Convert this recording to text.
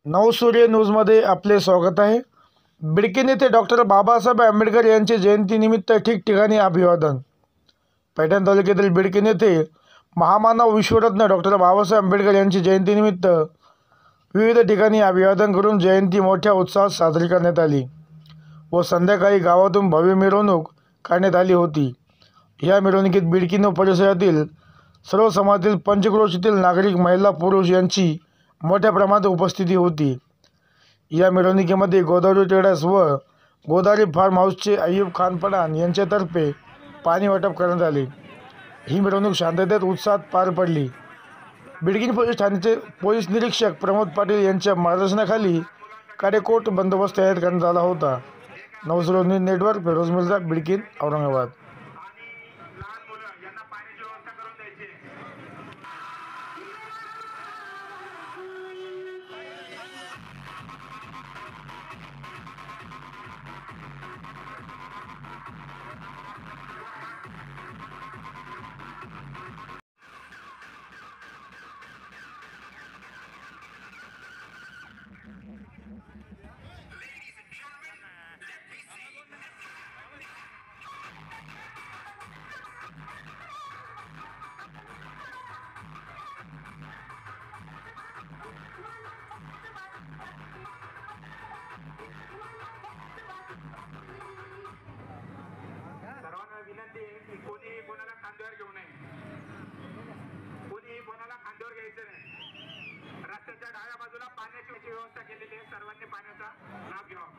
नवसूर्य न्यूजमध्ये आपले स्वागत आहे। बिडकीन येथे डॉक्टर बाबासाहेब आंबेडकर यांची जयंतीनिमित्त ठिकठिकाणी अभिवादन। पैठण तालुक्यातील बिडकीन येथे महामानव विश्वरत्न डॉक्टर बाबासाहेब आंबेडकर यांची जयंतीनिमित्त विविध ठिकाणी अभिवादन करून जयंती मोठ्या उत्साहात साजरी करण्यात आली व संध्याकाळी गावातून भव्य मिरवणूक काढण्यात आली होती। या मिरवणुकीत बिडकीन व परिसरातील सर्व समाजातील पंचक्रोशीतील नागरिक, महिला, पुरुष यांची मोठ्या प्रमाणात उपस्थिती होती। या मिरवणुकीमध्ये गोदावरी ट्रेडर्स व गोदावरी फार्म हाऊसचे अय्यूब खान पठाण यांच्यातर्फे पाणी वाटप करण्यात आले। ही मिरवणूक शांततेत उत्साहात पार पडली। बिडकीन पोलीस ठाण्याचे पोलीस निरीक्षक प्रमोद पाटील यांच्या मार्गदर्शनाखाली काटेकोर बंदोबस्त तयार करण्यात आला होता। नवसूर्य न्यूज नेटवर्क, फिरोज मिर्झा, बिडकीन, औरंगाबाद। विनंती आहे की कोणी कोणाला खांद्यावर घेऊ नये, कोणी कोणाला खांद्यावर घ्यायचं नाही। रस्त्याच्या डाव्या बाजूला पाण्याची व्यवस्था केलेली आहे, सर्वांनी पाण्याचा लाभ घ्यावा।